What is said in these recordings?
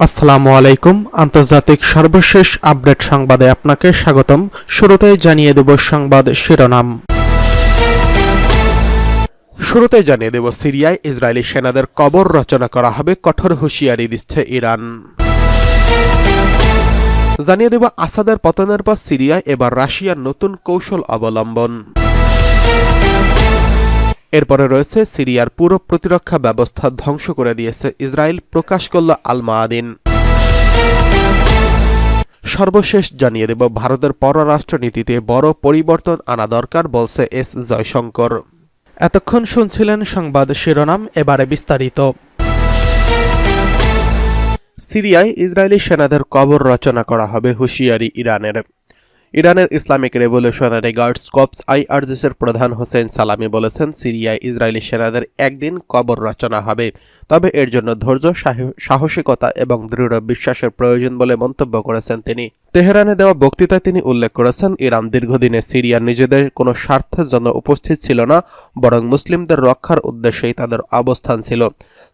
আসসালামু আলাইকুম। আন্তর্জাতিক সর্বশেষ আপডেট সংবাদে আপনাকে স্বাগতম। শুরুতেই জানিয়ে দেব সংবাদ শিরোনাম। শুরুতেই জানিয়ে দেব সিরিয়ায় ইসরায়েলি সেনাদের কবর রচনা করা হবে, কঠোর হুঁশিয়ারি দিচ্ছে ইরান। জানিয়ে দেব আসাদের পতনের পর সিরিয়ায় এবার রাশিয়ার নতুন কৌশল অবলম্বন। এরপরে রয়েছে সিরিয়ার পুরো প্রতিরক্ষা ব্যবস্থা ধ্বংস করে দিয়েছে ইসরায়েল, প্রকাশ করল আল মায়াদিন। সর্বশেষ জানিয়ে দেব ভারতের পররাষ্ট্রনীতিতে বড় পরিবর্তন আনা দরকার, বলছে এস জয়শঙ্কর। এতক্ষণ শুনছিলেন সংবাদ শিরোনাম, এবারে বিস্তারিত। সিরিয়ায় ইসরায়েলি সেনাদের কবর রচনা করা হবে, হুঁশিয়ারি ইরানের। ইরানের ইসলামিক রেভলিউশনারি গার্ডস কর্পস আইআরজিসির প্রধান হোসেন সালামি বলেছেন, সিরিয়ায় ইসরায়েলি সেনাদের একদিন কবর রচনা হবে, তবে এর জন্য ধৈর্য, সাহসিকতা এবং দৃঢ় বিশ্বাসের প্রয়োজন বলে মন্তব্য করেছেন তিনি। তেহরানে দেওয়া বক্তৃতায় তিনি উল্লেখ করেছেন, ইরান দীর্ঘদিনে সিরিয়ার নিজেদের কোনো স্বার্থের জন্য উপস্থিত ছিল না, বরং মুসলিমদের রক্ষার উদ্দেশ্যেই তাদের অবস্থান ছিল।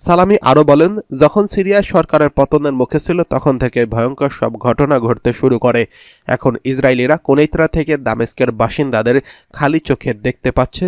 সালামি আরও বলেন, যখন সিরিয়ায় সরকারের পতনের মুখে ছিল তখন থেকে ভয়ঙ্কর সব ঘটনা ঘটতে শুরু করে। এখন ইসরায়েলিরা কোনেইত্রা থেকে দামেস্কের বাসিন্দাদের খালি চোখে দেখতে পাচ্ছে,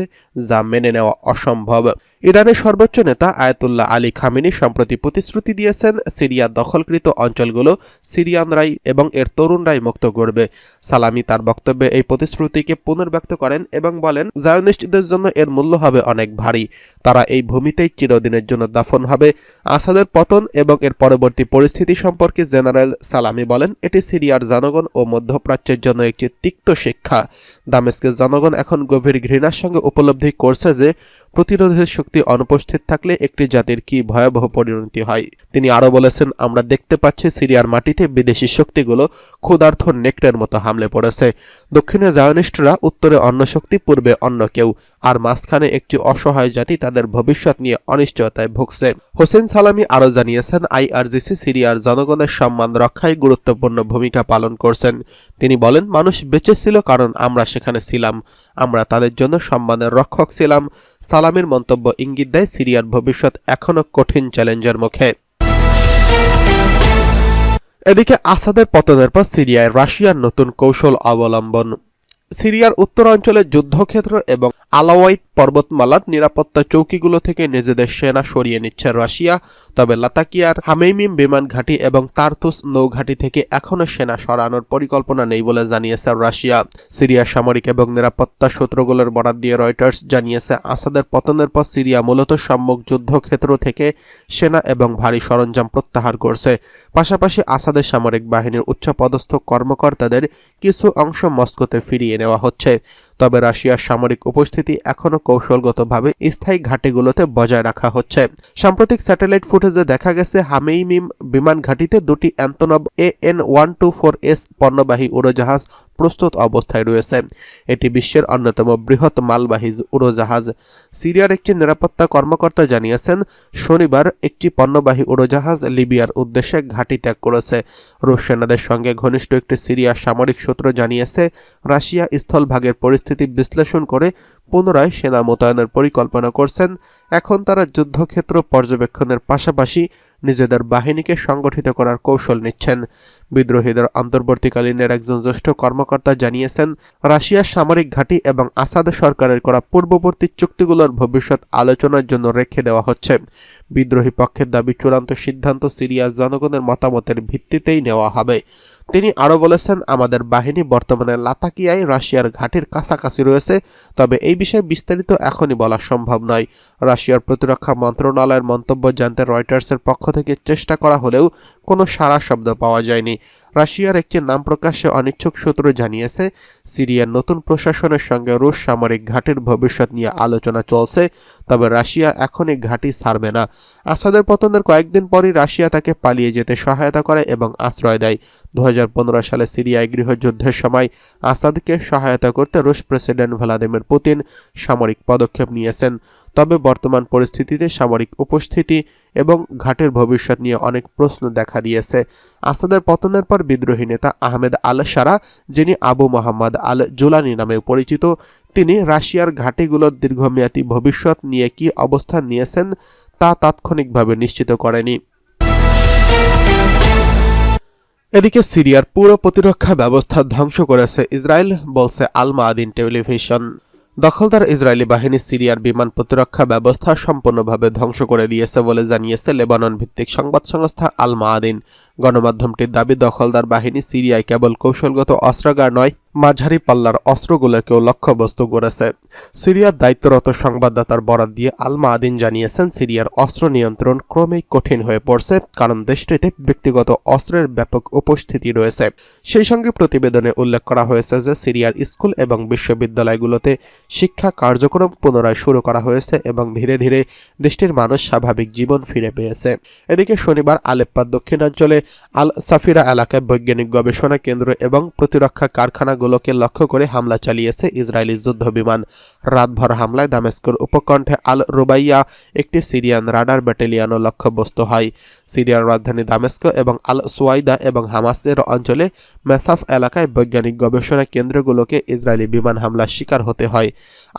যা মেনে নেওয়া অসম্ভব। ইরানের সর্বোচ্চ নেতা আয়াতুল্লাহ আলী খামেনি সম্প্রতি প্রতিশ্রুতি দিয়েছেন, সিরিয়া দখলকৃত অঞ্চলগুলো সিরিয়ানরাই এবং এর তরুণরাই মুক্ত করবে। সালামি তার বক্তব্যে এই প্রতিশ্রুতিকে পুনর্ব্যক্ত করেন এবং বলেন, জায়নিস্টদের জন্য এর মূল্য হবে অনেক ভারী। তারা এই ভূমিতেই চিরদিনের জন্য দাফন হবে। আসাদের পতন এবং এর পরবর্তী পরিস্থিতি সম্পর্কে জেনারেল সালামি বলেন, এটি সিরিয়ার জনগণ ও মধ্যপ্রাচ্যের জন্য একটি তিক্ত শিক্ষা। দামেস্কের জনগণ এখন গভীর ঘৃণার সঙ্গে উপলব্ধি করছে যে প্রতিরোধের শক্তি অনুপস্থিত থাকলে একটি জাতির কি ভয়াবহ পরিণতি হয়। তিনি আরও বলেছেন, আমরা দেখতে পাচ্ছি সিরিয়ার মাটিতে বিদেশি শক্তিগুলো ক্ষুধার্ত নেকড়ের মতো হামলে পড়েছে। দক্ষিণে জায়নিস্টরা, উত্তরে অন্য শক্তি, পূর্বে অন্য কেউ, আর মাঝখানে একটি অসহায় জাতি তাদের ভবিষ্যৎ নিয়ে অনিশ্চয়তায় ভুগছে। হোসেন সালামি আরও জানিয়েছেন, আইআরজিসি সিরিয়ার জনগণের সম্মান রক্ষায় গুরুত্বপূর্ণ ভূমিকা পালন করছেন। তিনি বলেন, মানুষ বেঁচে ছিল কারণ আমরা সেখানে ছিলাম, আমরা তাদের জন্য সম্মানের রক্ষক ছিলাম। সালামির মন্তব্য ইঙ্গিত দেয়, সিরিয়ার ভবিষ্যৎ এখনও কঠিন চ্যালেঞ্জের মুখে। এদিকে আসাদের পতনের পর সিরিয়ায় রাশিয়ার নতুন কৌশল অবলম্বন। সিরিয়ার উত্তরাঞ্চলের যুদ্ধক্ষেত্র এবং আলাওয়াইত পর্বতমালার নিরাপত্তা চৌকিগুলো থেকে নিজেদের সেনা সরিয়ে নিচ্ছে রাশিয়া, তবে লাতাকিয়ার হামেইমিম বিমান ঘাঁটি এবং তারতুস নৌঘাঁটি থেকে এখনও সেনা সরানোর পরিকল্পনা নেই বলে জানিয়েছে রাশিয়া। সিরিয়ার সামরিক এবং নিরাপত্তা সূত্রগুলোর বরাত দিয়ে রয়টার্স জানিয়েছে, আসাদের পতনের পর সিরিয়া মূলত সম্মুখ যুদ্ধক্ষেত্র থেকে সেনা এবং ভারী সরঞ্জাম প্রত্যাহার করছে। পাশাপাশি আসাদের সামরিক বাহিনীর উচ্চপদস্থ কর্মকর্তাদের কিছু অংশ মস্কোতে ফিরিয়ে নেওয়া হচ্ছে, তবে রাশিয়ার সামরিক উপস্থিতি এখনও কৌশলগতভাবে স্থায়ী ঘাঁটিগুলোতে বজায় রাখা হচ্ছে। সাম্প্রতিক স্যাটেলাইট ফুটেজে দেখা গেছে, হামেইমিম বিমান ঘাঁটিতে দুটি অ্যান্তনভ AN-124S পণ্যবাহী উড়োজাহাজ প্রস্তুত অবস্থায় রয়েছে। এটি বিশ্বের অন্যতম বৃহৎ মালবাহী উড়োজাহাজ। সিরিয়ার একটি নিরাপত্তা কর্মকর্তা জানিয়েছেন, শনিবার একটি পণ্যবাহী উড়োজাহাজ লিবিয়ার উদ্দেশ্যে ঘাঁটি ত্যাগ করেছে। রুশ সেনাদের সঙ্গে ঘনিষ্ঠ একটি সিরিয়ার সামরিক সূত্র জানিয়েছে, রাশিয়া স্থলভাগের পরিস্থিতি বিশ্লেষণ করে পুনরায় সেনা মোতায়েনের পরিকল্পনা করছেন। এখন তারা যুদ্ধক্ষেত্র পর্যবেক্ষণের পাশাপাশি নিজেদের বাহিনীকে সংগঠিত করার কৌশল নিচ্ছেন। বিদ্রোহীদের অন্তর্বর্তীকালীনের একজন জ্যেষ্ঠ কর্মকর্তা জানিয়েছেন, রাশিয়ার সামরিক ঘাঁটি এবং আসাদ সরকারের করা পূর্ববর্তী চুক্তিগুলোর ভবিষ্যৎ আলোচনার জন্য রেখে দেওয়া হচ্ছে। বিদ্রোহী পক্ষের দাবি, চূড়ান্ত সিদ্ধান্ত সিরিয়ার জনগণের মতামতের ভিত্তিতেই নেওয়া হবে। তিনি আরও বলেছেন, আমাদের বাহিনী বর্তমানে লাতাকিয়ায় রাশিয়ার ঘাঁটির কাছাকাছি রয়েছে, তবে এই বিষয়ে বিস্তারিত এখনই বলা সম্ভব নয়। রাশিয়ার প্রতিরক্ষা মন্ত্রণালয়ের মন্তব্য জানতে রয়টার্সের পক্ষ থেকে চেষ্টা করা হলেও কোনো সাড়া শব্দ পাওয়া যায়নি। রাশিয়ার একটি নাম প্রকাশে অনিচ্ছুক সূত্র জানিয়েছে, সিরিয়ার নতুন প্রশাসনের সঙ্গে রুশ সামরিক ঘাঁটির ভবিষ্যৎ নিয়ে আলোচনা চলছে, তবে রাশিয়া এখনই ঘাঁটি ছাড়বে না। আসাদের পতনের কয়েকদিন পরই রাশিয়া তাকে পালিয়ে যেতে সহায়তা করে এবং আশ্রয় দেয়। 2015 সালে সিরিয়ায় গৃহযুদ্ধের সময় আসাদকে সহায়তা করতে রুশ প্রেসিডেন্ট ভ্লাদিমির পুতিন সামরিক পদক্ষেপ নিয়েছেন, তবে বর্তমান পরিস্থিতিতে সামরিক উপস্থিতি এবং ঘাটের ভবিষ্যৎ নিয়ে অনেক প্রশ্ন দেখা দিয়েছে। আসাদের পতনের পর বিদ্রোহী নেতা আহমেদ আল সারা, যিনি আবু মোহাম্মদ আল জুলানি নামে পরিচিত, তিনি রাশিয়ার ঘাঁটিগুলোর দীর্ঘমেয়াদী ভবিষ্যৎ নিয়ে কি অবস্থান নিয়েছেন তা তাৎক্ষণিকভাবে নিশ্চিত করেনি। এদিকে সিরিয়ার পুরো প্রতিরক্ষা ব্যবস্থা ধ্বংস করেছে ইসরায়েল, বলছে আল মায়াদিন টেলিভিশন। দখলদার ইসরায়েলি বাহিনী সিরিয়ার বিমান প্রতিরক্ষা ব্যবস্থা সম্পূর্ণভাবে ধ্বংস করে দিয়েছে বলে জানিয়েছে লেবানন ভিত্তিক সংবাদ সংস্থা আল মায়াদিন। গণমাধ্যমটির দাবি, দখলদার বাহিনী সিরিয়ায় কেবল কৌশলগত অস্ত্রাগার নয়, মাঝারি পাল্লার অস্ত্রগুলোকেও লক্ষ্যবস্তু করেছে। সিরিয়ার দায়িত্বরত সংবাদদাতার বরাত দিয়ে আল মায়াদিন জানিয়েছেন, সিরিয়ার অস্ত্র নিয়ন্ত্রণ ক্রমেই কঠিন হয়ে পড়ছে, কারণ দেশটিতে ব্যক্তিগত অস্ত্রের ব্যাপক উপস্থিতি রয়েছে। সেই সঙ্গে প্রতিবেদনে উল্লেখ করা হয়েছে যে সিরিয়ার স্কুল এবং বিশ্ববিদ্যালয়গুলোতে শিক্ষা কার্যক্রম পুনরায় শুরু করা হয়েছে এবং ধীরে ধীরে দেশটির মানুষ স্বাভাবিক জীবন ফিরে পেয়েছে। এদিকে শনিবার আলেপ্পোর দক্ষিণাঞ্চলে আল সাফিরা এলাকায় বৈজ্ঞানিক গবেষণা কেন্দ্র এবং প্রতিরক্ষা কারখানাগুলোকে লক্ষ্য করে হামলা চালিয়েছে ইসরায়েলি যুদ্ধবিমান। রাতভর হামলায় দামেস্কের উপকণ্ঠে আল রুবাইয়া একটি সিরিয়ান রাডার ব্যাটালিয়নও লক্ষ্যবস্তু হয়। সিরিয়ার রাজধানী দামেস্ক এবং আল সুয়াইদা এবং হামাসের অঞ্চলে মেসাফ এলাকায় বৈজ্ঞানিক গবেষণা কেন্দ্রগুলোকে ইসরায়েলি বিমান হামলার শিকার হতে হয়।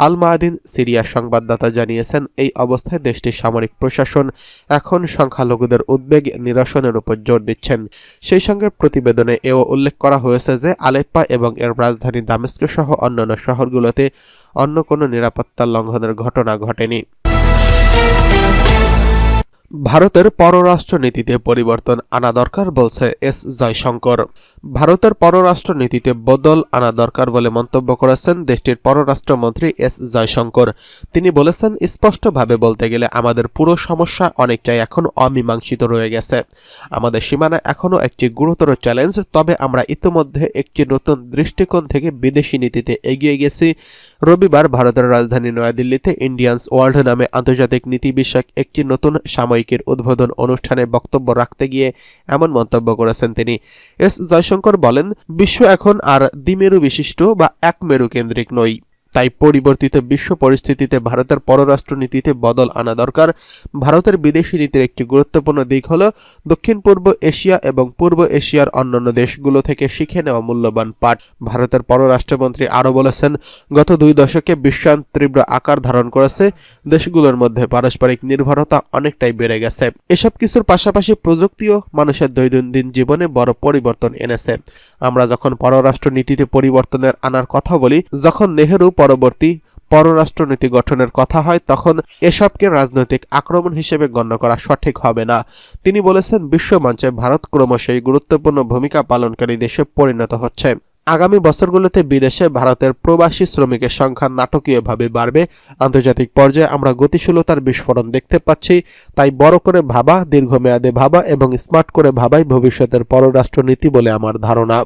আল মায়াদিন সিরিয়ার সংবাদদাতা জানিয়েছেন, এই অবস্থায় দেশটির সামরিক প্রশাসন এখন সংখ্যালঘুদের উদ্বেগ নিরসনের উপর জোর দিচ্ছেন। সেই সঙ্গে প্রতিবেদনে এও উল্লেখ করা হয়েছে যে আলেপ্পো এবং এর রাজধানী দামেস্ক সহ অন্যান্য শহরগুলোতে অন্য কোনো নিরাপত্তা লঙ্ঘনের ঘটনা ঘটেনি। ভারতের পররাষ্ট্র নীতিতে পরিবর্তন আনা দরকার, বলছে এস জয়শঙ্কর। ভারতের পররাষ্ট্র নীতিতে বদল আনা দরকার বলে মন্তব্য করেছেন দেশটির পররাষ্ট্রমন্ত্রী এস জয়শঙ্কর। তিনি বলেছেন, স্পষ্টভাবে বলতে গেলে আমাদের পুরো সমস্যা অনেকটাই এখন অমীমাংসিত রয়ে গেছে। আমাদের সীমানা এখনও একটি গুরুতর চ্যালেঞ্জ, তবে আমরা ইতিমধ্যে একটি নতুন দৃষ্টিকোণ থেকে বিদেশি নীতিতে এগিয়ে গেছি। রবিবার ভারতের রাজধানী নয়াদিল্লিতে ইন্ডিয়ান্স ওয়ার্ল্ড নামে আন্তর্জাতিক নীতি বিষয়ক একটি নতুন সাময়িকীর উদ্বোধন অনুষ্ঠানে বক্তব্য রাখতে গিয়ে এমন মন্তব্য করেছেন তিনি। এস জয়শঙ্কর বলেন, বিশ্ব এখন আর দ্বিমেরু বিশিষ্ট বা এক মেরু কেন্দ্রিক নয়। তাই পরিবর্তিত বিশ্ব পরিস্থিতিতে ভারতের পররাষ্ট্র নীতিতে বদল আনা দরকার। ভারতের বিদেশি নীতির একটি গুরুত্বপূর্ণ দিক হল দক্ষিণ পূর্ব এশিয়া এবং পূর্ব এশিয়ার অন্যান্য দেশগুলো থেকে শিখে নেওয়া মূল্যবান পাঠ। ভারতের পররাষ্ট্রমন্ত্রী আরও বলেছেন, গত 2 দশকে বিশ্বায়ন তীব্র আকার ধারণ করেছে। দেশগুলোর মধ্যে পারস্পরিক নির্ভরতা অনেকটাই বেড়ে গেছে। এসব কিছুর পাশাপাশি প্রযুক্তিও মানুষের দৈনন্দিন জীবনে বড় পরিবর্তন এনেছে। আমরা যখন পররাষ্ট্র নীতিতে পরিবর্তনের আনার কথা বলি, যখন নেহেরু পরবর্তী পররাষ্ট্রনীতি গঠনের কথা হয়, তখন এসবকে রাজনৈতিক আক্রমণ হিসেবে গণ্য করা সঠিক হবে না। তিনি বলেছেন, বিশ্বমঞ্চে ভারত ক্রমশই গুরুত্বপূর্ণ ভূমিকা পালনকারী দেশে পরিণত হচ্ছে। আগামী বছরগুলোতে বিদেশে ভারতের প্রবাসী শ্রমিকের সংখ্যা নাটকীয়ভাবে বাড়বে। আন্তর্জাতিক পর্যায়ে আমরা গতিশীলতার বিস্ফোরণ দেখতে পাচ্ছি। তাই বড় করে ভাবা, দীর্ঘমেয়াদে ভাবা এবং স্মার্ট করে ভাবাই ভবিষ্যতের পররাষ্ট্রনীতি বলে আমার ধারণা।